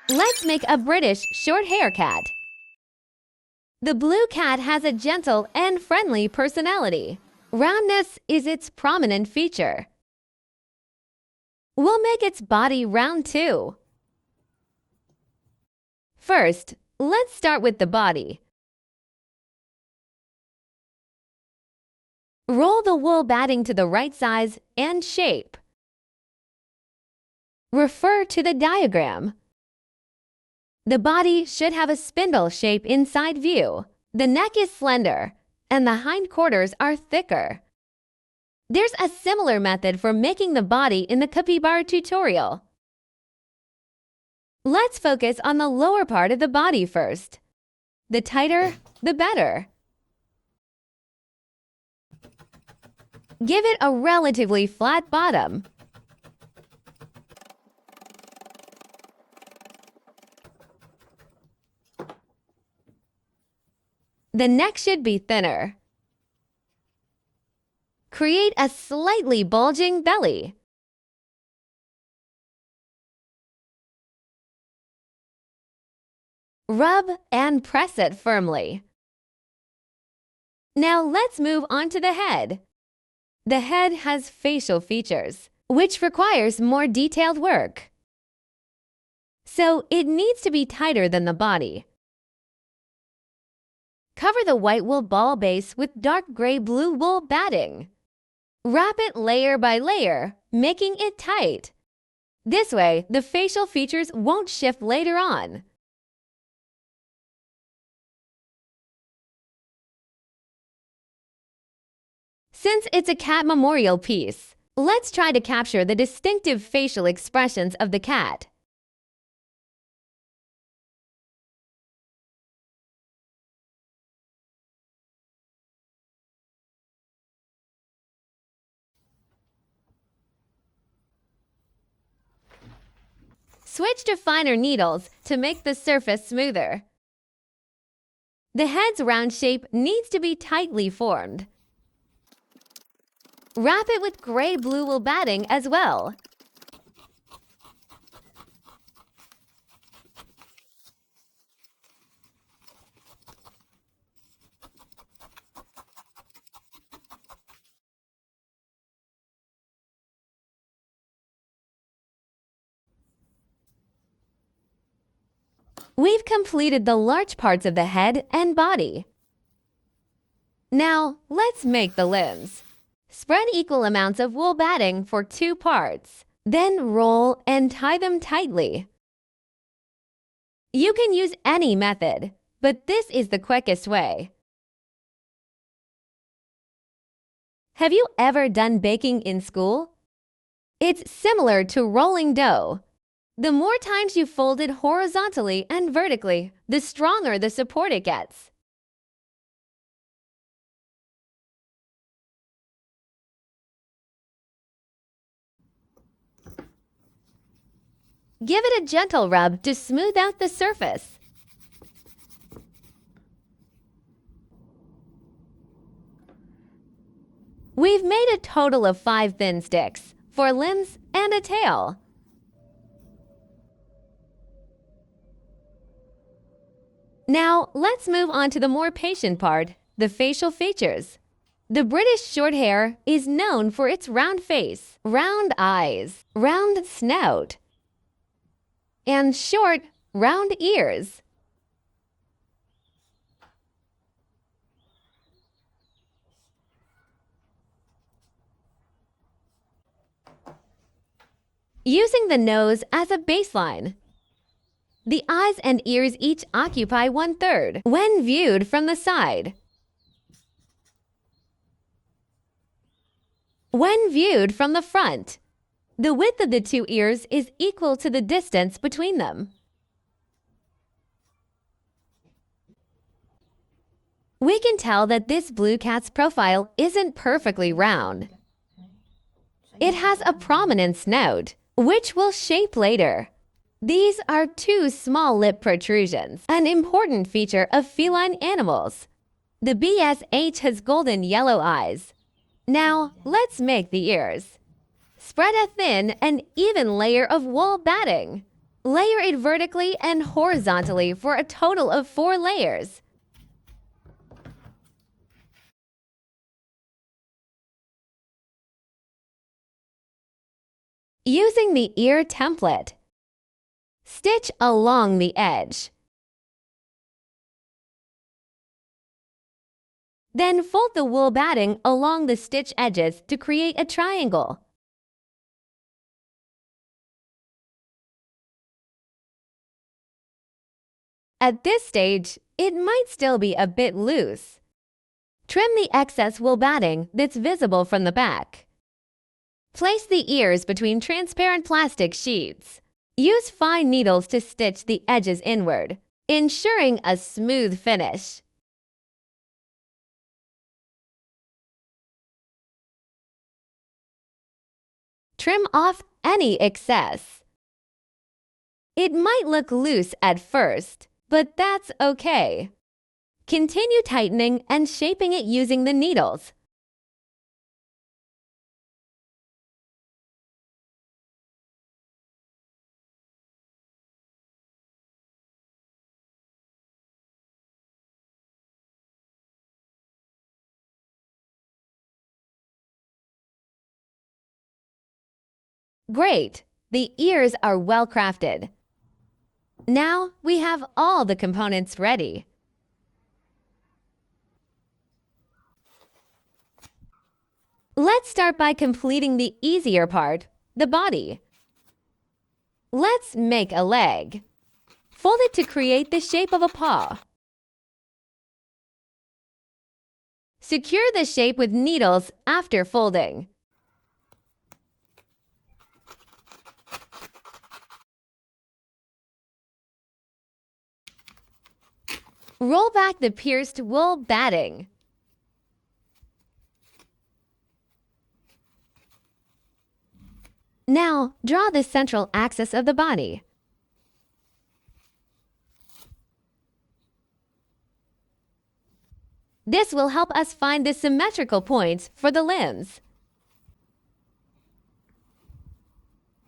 Let's make a British short-hair cat. The blue cat has a gentle and friendly personality. Roundness is its prominent feature. We'll make its body round too. First, let's start with the body. Roll the wool batting to the right size and shape. Refer to the diagram. The body should have a spindle shape inside view. The neck is slender, and the hindquarters are thicker. There's a similar method for making the body in the capybara tutorial. Let's focus on the lower part of the body first. The tighter, the better. Give it a relatively flat bottom. The neck should be thinner. Create a slightly bulging belly. Rub and press it firmly. Now let's move on to the head. The head has facial features, which requires more detailed work. So it needs to be tighter than the body. Cover the white wool ball base with dark gray blue wool batting. Wrap it layer by layer, making it tight. This way, the facial features won't shift later on. Since it's a cat memorial piece, let's try to capture the distinctive facial expressions of the cat. Switch to finer needles to make the surface smoother. The head's round shape needs to be tightly formed. Wrap it with gray blue wool batting as well. We've completed the large parts of the head and body. Now, let's make the limbs. Spread equal amounts of wool batting for 2 parts. Then roll and tie them tightly. You can use any method, but this is the quickest way. Have you ever done baking in school? It's similar to rolling dough. The more times you fold it horizontally and vertically, the stronger the support it gets. Give it a gentle rub to smooth out the surface. We've made a total of 5 thin sticks, 4 limbs, and a tail. Now, let's move on to the more patient part, the facial features. The British Shorthair is known for its round face, round eyes, round snout, and short, round ears. Using the nose as a baseline, the eyes and ears each occupy 1/3 when viewed from the side. When viewed from the front, the width of the 2 ears is equal to the distance between them. We can tell that this blue cat's profile isn't perfectly round. It has a prominent snout, which we'll shape later. These are 2 small lip protrusions, an important feature of feline animals. The BSH has golden yellow eyes. Now, let's make the ears. Spread a thin and even layer of wool batting. Layer it vertically and horizontally for a total of 4 layers. Using the ear template, stitch along the edge. Then fold the wool batting along the stitch edges to create a triangle. At this stage, it might still be a bit loose. Trim the excess wool batting that's visible from the back. Place the ears between transparent plastic sheets. Use fine needles to stitch the edges inward, ensuring a smooth finish. Trim off any excess. It might look loose at first, but that's okay. Continue tightening and shaping it using the needles. Great! The ears are well crafted. Now we have all the components ready. Let's start by completing the easier part, the body. Let's make a leg. Fold it to create the shape of a paw. Secure the shape with needles after folding. Roll back the pierced wool batting. Now, draw the central axis of the body. This will help us find the symmetrical points for the limbs.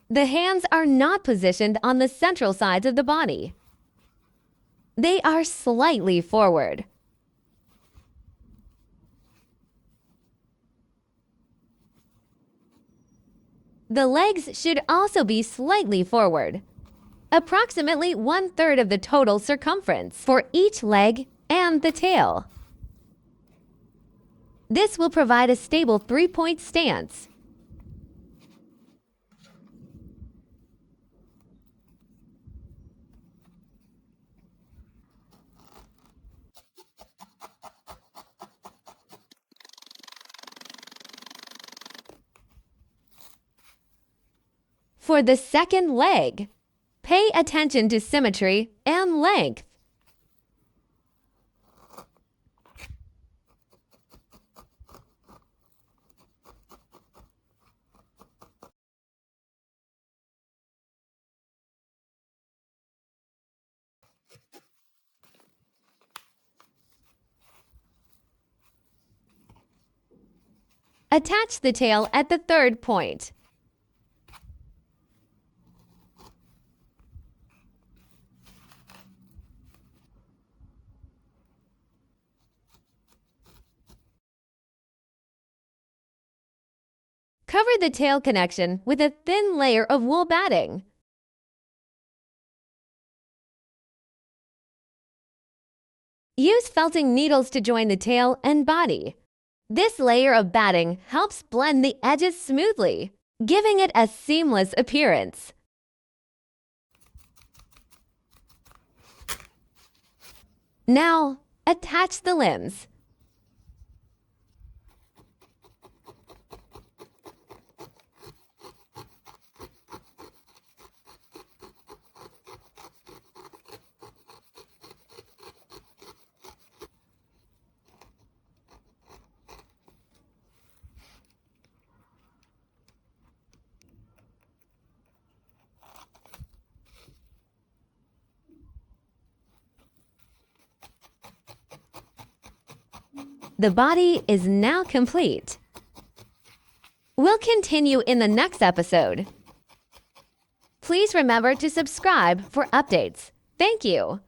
The hands are not positioned on the central sides of the body. They are slightly forward. The legs should also be slightly forward, approximately 1/3 of the total circumference for each leg and the tail. This will provide a stable 3-point stance. For the second leg, pay attention to symmetry and length. Attach the tail at the third point. Cover the tail connection with a thin layer of wool batting. Use felting needles to join the tail and body. This layer of batting helps blend the edges smoothly, giving it a seamless appearance. Now, attach the limbs. The body is now complete. We'll continue in the next episode. Please Please remember to subscribe for updates. Thank you.